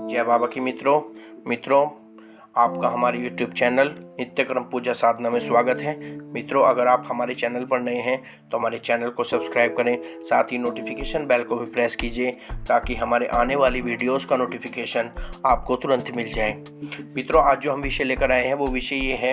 जय बाबा की मित्रों आपका हमारे YouTube चैनल नित्यक्रम पूजा साधना में स्वागत है। मित्रों, अगर आप हमारे चैनल पर नए हैं तो हमारे चैनल को सब्सक्राइब करें, साथ ही नोटिफिकेशन बेल को भी प्रेस कीजिए ताकि हमारे आने वाली वीडियोस का नोटिफिकेशन आपको तुरंत मिल जाए। मित्रों, आज जो हम विषय लेकर आए हैं वो विषय ये है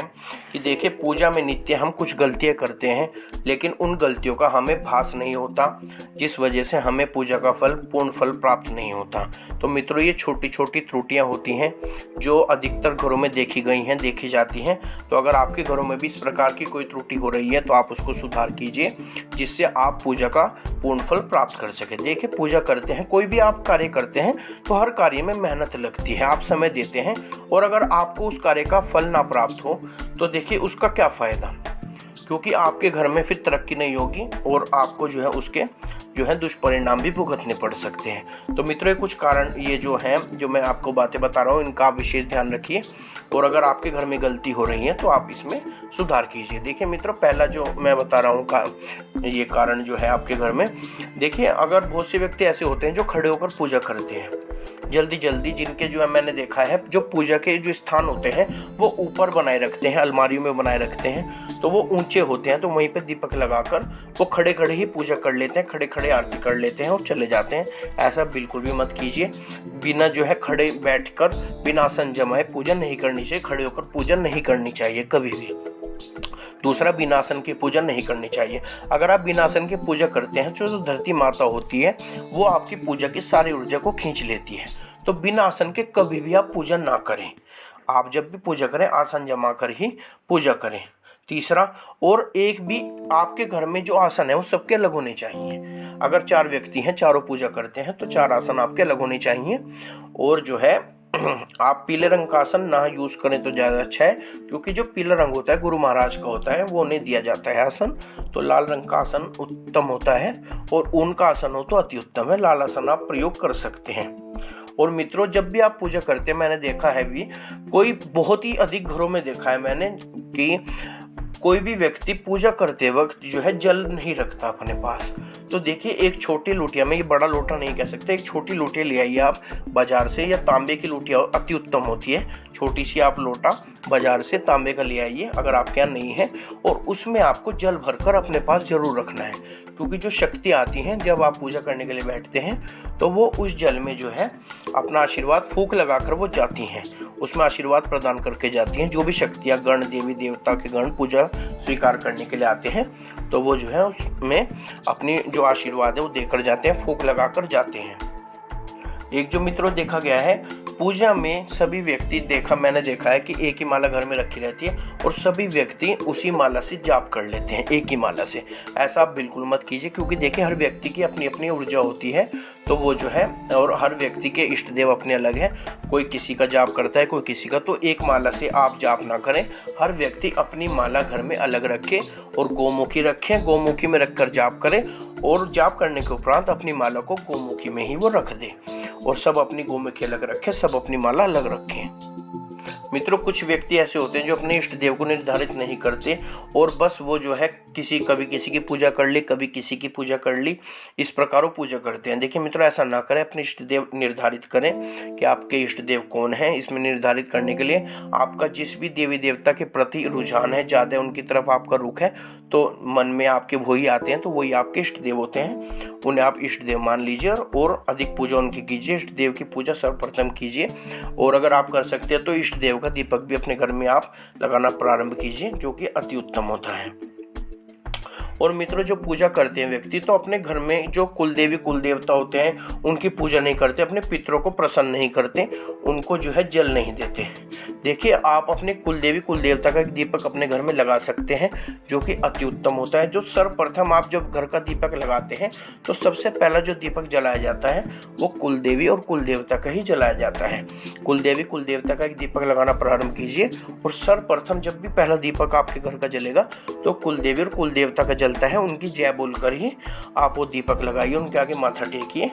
कि देखिए, पूजा में नित्य हम कुछ गलतियाँ करते हैं, लेकिन उन गलतियों का हमें भास नहीं होता, जिस वजह से हमें पूजा का पूर्ण फल प्राप्त नहीं होता। तो मित्रों, ये छोटी छोटी त्रुटियाँ होती हैं जो अधिकतर घरों में देखी जाती हैं। तो अगर आपके घरों में भी इस प्रकार की कोई त्रुटि हो रही है तो आप उसको सुधार कीजिए, जिससे आप पूजा का पूर्ण फल प्राप्त कर सके। देखिए, पूजा करते हैं, कोई भी आप कार्य करते हैं तो हर कार्य में मेहनत लगती है, आप समय देते हैं, और अगर आपको उस कार्य का फल ना प्राप्त हो तो देखिए उसका क्या फायदा, क्योंकि आपके घर में फिर तरक्की नहीं होगी और आपको उसके दुष्परिणाम भी भुगतने पड़ सकते हैं। तो मित्रों, कुछ कारण ये जो मैं आपको बातें बता रहा हूँ, इनका आप विशेष ध्यान रखिए, और अगर आपके घर में गलती हो रही है तो आप इसमें सुधार कीजिए। देखिए मित्रों, पहला जो मैं बता रहा हूँ ये कारण जो है आपके घर में, देखिए, अगर बहुत से व्यक्ति ऐसे होते हैं जो खड़े होकर पूजा करते हैं जल्दी, जिनके मैंने देखा है, जो पूजा के जो स्थान होते हैं वो ऊपर बनाए रखते हैं, अलमारियों में बनाए रखते हैं, तो वो ऊंचे होते हैं, तो वहीं पे दीपक लगाकर वो खड़े खड़े ही पूजा कर लेते हैं, खड़े खड़े आरती कर लेते हैं और चले जाते हैं। ऐसा बिल्कुल भी मत कीजिए। बिना खड़े बैठकर बिना आसन जमाए पूजा नहीं करनी चाहिए, खड़े होकर पूजा नहीं करनी चाहिए कभी भी। दूसरा, बिनासन की पूजा नहीं करनी चाहिए। अगर आप बिनासन की पूजा करते हैं तो जो धरती माता होती है वो आपकी पूजा की सारी ऊर्जा को खींच लेती है। तो बिना आसन के कभी भी आप पूजा ना करें। आप जब भी पूजा करें आसन जमा कर ही पूजा करें। तीसरा, और एक भी आपके घर में जो आसन है वो सबके अलग होने चाहिए। अगर 4 व्यक्ति हैं, चारों पूजा करते हैं, तो 4 आसन आपके अलग होने चाहिए। और आप पीले रंग का आसन ना यूज करें तो ज़्यादा अच्छा है, क्योंकि जो पीला रंग होता है गुरु महाराज का होता है, वो नहीं दिया जाता है आसन। तो लाल रंग का आसन उत्तम होता है, और ऊन का आसन हो तो अति उत्तम है। लाल आसन आप प्रयोग कर सकते हैं। और मित्रों, जब भी आप पूजा करते हैं, मैंने देखा है भी, कोई बहुत ही अधिक घरों में देखा है मैंने कि कोई भी व्यक्ति पूजा करते वक्त जल नहीं रखता अपने पास। तो देखिए, एक छोटी लोटिया में, ये बड़ा लोटा नहीं कह सकते, एक छोटी लोटिया ले आइए आप बाजार से, या तांबे की लोटिया अति उत्तम होती है, छोटी सी आप लोटा बाजार से तांबे का ले आइए अगर आपके यहाँ नहीं है, और उसमें आपको जल भरकर अपने पास जरूर रखना है, क्योंकि जो शक्ति आती हैं जब आप पूजा करने के लिए बैठते हैं तो वो उस जल में अपना आशीर्वाद फूंक लगाकर वो जाती हैं, उसमें आशीर्वाद प्रदान करके जाती हैं। जो भी शक्तियाँ, गण, देवी देवता के गण पूजा स्वीकार करने के लिए आते हैं, तो वो उसमें अपनी जो आशीर्वाद है वो देकर जाते हैं, फूंक लगाकर जाते हैं। एक जो मित्रों देखा गया है, पूजा में सभी व्यक्ति मैंने देखा है कि एक ही माला घर में रखी रहती है और सभी व्यक्ति उसी माला से जाप कर लेते हैं, एक ही माला से। ऐसा आप बिल्कुल मत कीजिए, क्योंकि देखिए, हर व्यक्ति की अपनी अपनी ऊर्जा होती है, तो वो और हर व्यक्ति के इष्ट देव अपने अलग है। कोई किसी का जाप करता है, कोई किसी का, तो एक माला से आप जाप ना करें। हर व्यक्ति अपनी माला घर में अलग रखे और गोमुखी रखें, गोमुखी में रखकर जाप करें, और जाप करने के उपरांत अपनी माला को गोमुखी में ही वो रख दे, और सब अपनी गोमुखी अलग रखें, सब अपनी माला अलग रखें। मित्रों, कुछ व्यक्ति ऐसे होते हैं जो अपने इष्ट देव को निर्धारित नहीं करते, और बस वो कभी किसी की पूजा कर ली, कभी किसी की पूजा कर ली, इस प्रकार वो पूजा करते हैं। देखिए मित्रों, ऐसा ना करें। अपने इष्ट देव निर्धारित करें कि आपके इष्ट देव कौन है। इसमें निर्धारित करने के लिए आपका जिस भी देवी देवता के प्रति रुझान है, ज़्यादा उनकी तरफ आपका रुख है, तो मन में आपके वही आते हैं, तो वही आपके इष्ट देव होते हैं। उन्हें आप इष्ट देव मान लीजिए और अधिक पूजा उनकी कीजिए। इष्ट देव की पूजा सर्वप्रथम कीजिए, और अगर आप कर सकते हैं तो इष्ट देव का दीपक भी अपने घर में आप लगाना प्रारंभ कीजिए, जो कि अति उत्तम होता है। और मित्रों, जो पूजा करते हैं व्यक्ति, तो अपने घर में जो कुलदेवी कुलदेवता होते हैं उनकी पूजा नहीं करते, अपने पितरों को प्रसन्न नहीं करते, उनको जल नहीं देते। देखिए, आप अपने कुलदेवी कुलदेवता का एक दीपक अपने घर में लगा सकते हैं, जो कि अति उत्तम होता है। जो सर्वप्रथम आप जब घर का दीपक लगाते हैं तो सबसे पहला जो दीपक जलाया जाता है वो कुलदेवी और कुलदेवता का ही जलाया जाता है। कुलदेवी कुलदेवता का एक दीपक लगाना प्रारंभ कीजिए, और सर्वप्रथम जब भी पहला दीपक आपके घर का जलेगा तो कुलदेवी और कुलदेवता का जलता है उनकी जय बोलकर ही आप वो दीपक लगाइए, उनके आगे माथा टेकिए,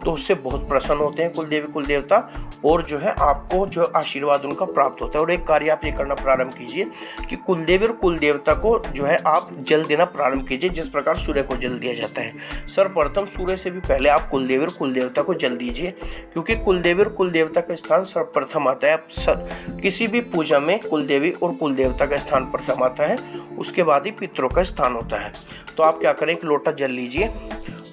तो उससे बहुत प्रसन्न होते हैं कुलदेवी कुलदेवता, और जो है आपको जो आशीर्वाद उनका प्राप्त होता है। और एक कार्य आप ये करना प्रारंभ कीजिए कि कुलदेवी और कुलदेवता को जो है आप जल देना प्रारंभ कीजिए, जिस प्रकार सूर्य को जल दिया जाता है। सर्वप्रथम सूर्य से भी पहले आप कुलदेवी और कुलदेवता को जल दीजिए, क्योंकि कुलदेवी और कुलदेवता का स्थान सर्वप्रथम आता है। किसी भी पूजा में कुलदेवी और कुलदेवता का स्थान प्रथम आता है, उसके बाद ही पितरों का स्थान होता है। तो आप क्या करें, एक लोटा जल लीजिए,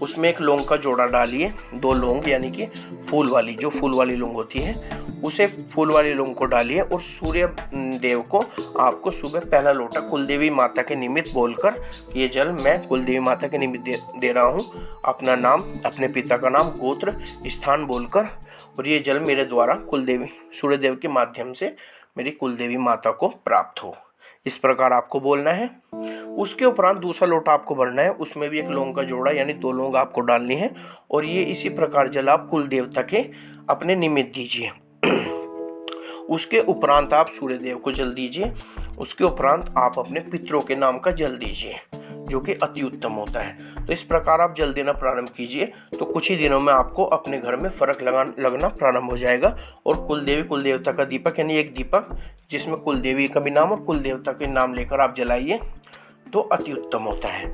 उसमें एक लौंग का जोड़ा डालिए, 2 लौंग यानी कि फूल वाली, जो फूल वाली लौंग होती है उसे फूल वाली लौंग को डालिए, और सूर्य देव को आपको सुबह पहला लोटा कुलदेवी माता के निमित्त बोलकर, ये जल मैं कुलदेवी माता के निमित्त दे रहा हूँ, अपना नाम, अपने पिता का नाम, गोत्र, स्थान बोलकर, और ये जल मेरे द्वारा कुलदेवी सूर्यदेव के माध्यम से मेरी कुलदेवी माता को प्राप्त हो, इस प्रकार आपको बोलना है। उसके उपरांत दूसरा लोटा आपको भरना है, उसमें भी एक लौंग का जोड़ा यानी 2 लौंग आपको डालनी है, और ये इसी प्रकार जल आप कुल देवता के अपने निमित्त दीजिए। उसके उपरांत आप सूर्य देव को जल दीजिए। उसके उपरांत आप अपने पितरों के नाम का जल दीजिए, जो कि अति उत्तम होता है। तो इस प्रकार आप जल देना प्रारंभ कीजिए, तो कुछ ही दिनों में आपको अपने घर में फर्क लगना प्रारंभ हो जाएगा। और कुलदेवी कुलदेवता का दीपक यानी एक दीपक जिसमें कुलदेवी का भी नाम और कुलदेवता के नाम लेकर आप जलाइए, तो अति उत्तम होता है।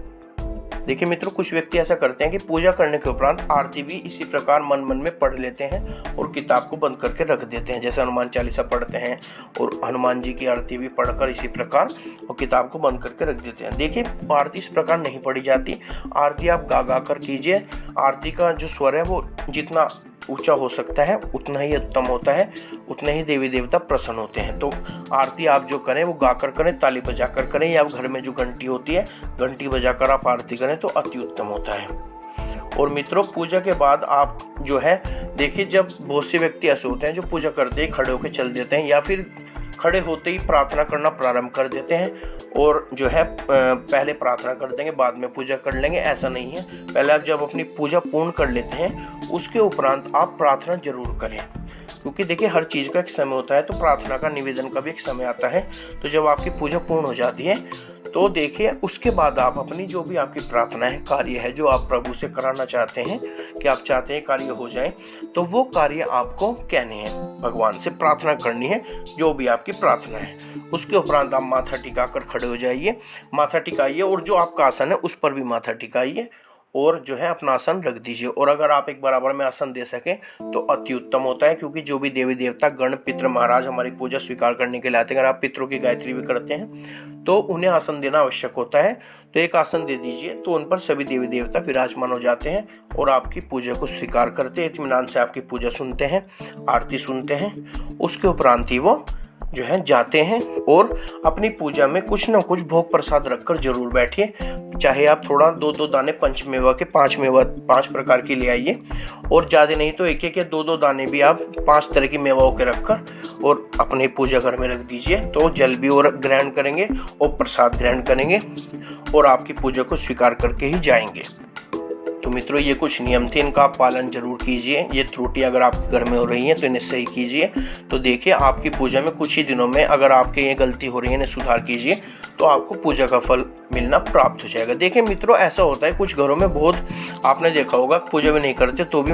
देखिए मित्रों, कुछ व्यक्ति ऐसा करते हैं कि पूजा करने के उपरांत आरती भी इसी प्रकार मन मन में पढ़ लेते हैं और किताब को बंद करके रख देते हैं, जैसे हनुमान चालीसा पढ़ते हैं और हनुमान जी की आरती भी पढ़कर इसी प्रकार और किताब को बंद करके रख देते हैं। देखिए, आरती इस प्रकार नहीं पढ़ी जाती। आरती आप गा गा कर कीजिए। आरती का जो स्वर है वो जितना ऊंचा हो सकता है उतना ही उत्तम होता है, उतने ही देवी देवता प्रसन्न होते हैं। तो आरती आप जो करें वो गाकर करें, ताली बजाकर करें, या घर में जो घंटी होती है घंटी बजाकर आप आरती करें तो अति उत्तम होता है। और मित्रों, पूजा के बाद आप जो है देखिए, जब बहुत से व्यक्ति ऐसे होते हैं जो पूजा करते ही खड़े होकर चल देते हैं, या फिर खड़े होते ही प्रार्थना करना प्रारंभ कर देते हैं और जो है पहले प्रार्थना कर देंगे बाद में पूजा कर लेंगे। ऐसा नहीं है। पहले आप जब अपनी पूजा पूर्ण कर लेते हैं उसके उपरांत आप प्रार्थना जरूर करें, क्योंकि देखिए हर चीज़ का एक समय होता है, तो प्रार्थना का निवेदन का भी एक समय आता है। तो जब आपकी पूजा पूर्ण हो जाती है तो देखिए उसके बाद आप अपनी जो भी आपकी प्रार्थना है, कार्य है, जो आप प्रभु से कराना चाहते हैं कि आप चाहते हैं कार्य हो जाए, तो वो कार्य आपको कहने हैं, भगवान से प्रार्थना करनी है जो भी आपकी प्रार्थना है। उसके उपरांत आप माथा टिकाकर खड़े हो जाइए, माथा टिकाइए, और जो आपका आसन है उस पर भी माथा टिकाइए और जो है अपना आसन रख दीजिए। और अगर आप एक बराबर में आसन दे सकें तो अति उत्तम होता है, क्योंकि जो भी देवी देवता गण पितृ महाराज हमारी पूजा स्वीकार करने के लिए आते हैं, अगर आप पितरों की गायत्री भी करते हैं तो उन्हें आसन देना आवश्यक होता है। तो एक आसन दे दीजिए, तो उन पर सभी देवी देवता विराजमान हो जाते हैं और आपकी पूजा को स्वीकार करते हैं, इत्मीनान से आपकी पूजा सुनते हैं, आरती सुनते हैं। उसके उपरांत ही वो जो है जाते हैं और अपनी पूजा में कुछ न कुछ भोग प्रसाद रखकर जरूर बैठिए। चाहे आप थोड़ा 2-2 दाने पंचमेवा के 5 प्रकार की ले आइए, और ज़्यादा नहीं तो 1-1 या 2-2 दाने भी आप 5 तरह की मेवाओं के रखकर और अपने पूजा घर में रख दीजिए। तो जल भी और ग्रहण करेंगे और प्रसाद ग्रहण करेंगे और आपकी पूजा को स्वीकार करके ही जाएंगे। तो मित्रों, ये कुछ नियम थे, इनका आप पालन जरूर कीजिए। ये त्रुटि अगर आपके घर में हो रही है तो इन्हें सही कीजिए। तो देखिए आपकी पूजा में कुछ ही दिनों में अगर आपके ये गलती हो रही है इन्हें सुधार कीजिए तो आपको पूजा का फल मिलना प्राप्त हो जाएगा। देखिए मित्रों, ऐसा होता है कुछ घरों में, बहुत आपने देखा होगा, पूजा भी नहीं करते तो भी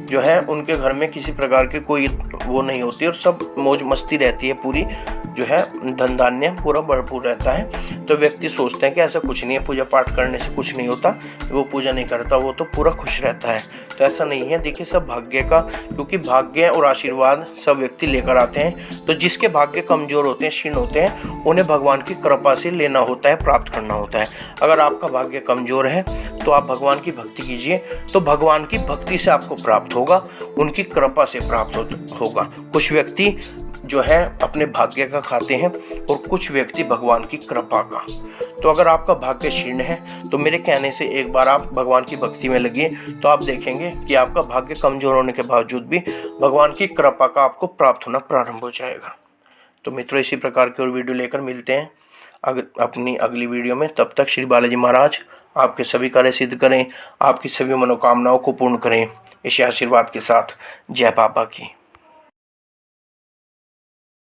जो है उनके घर में किसी प्रकार की कोई वो नहीं होती और सब मौज मस्ती रहती है, पूरी जो है धन धान्य पूरा भरपूर रहता है। तो व्यक्ति सोचते हैं कि ऐसा कुछ नहीं है, पूजा पाठ करने से कुछ नहीं होता, वो पूजा नहीं करता वो तो पूरा खुश रहता है। तो ऐसा नहीं है। देखिए सब भाग्य का, क्योंकि भाग्य और आशीर्वाद सब व्यक्ति लेकर आते हैं। तो जिसके भाग्य कमजोर होते हैं, क्षीण होते हैं, उन्हें भगवान की कृपा से लेना होता है, प्राप्त करना होता है। अगर आपका भाग्य कमजोर है तो आप भगवान की भक्ति कीजिए, तो भगवान की भक्ति से आपको प्राप्त होगा, उनकी कृपा से प्राप्त होगा। कुछ व्यक्ति जो है अपने भाग्य का खाते हैं और कुछ व्यक्ति भगवान की कृपा का। तो अगर आपका भाग्य क्षीण है तो मेरे कहने से एक बार आप भगवान की भक्ति में लगिए, तो आप देखेंगे कि आपका भाग्य कमजोर होने के बावजूद भी भगवान की कृपा का आपको प्राप्त होना प्रारंभ हो जाएगा। तो मित्रों, इसी प्रकार की और वीडियो लेकर मिलते हैं अपनी अगली वीडियो में। तब तक श्री बालाजी महाराज आपके सभी कार्य सिद्ध करें, आपकी सभी मनोकामनाओं को पूर्ण करें। इस आशीर्वाद के साथ जय बाबा की।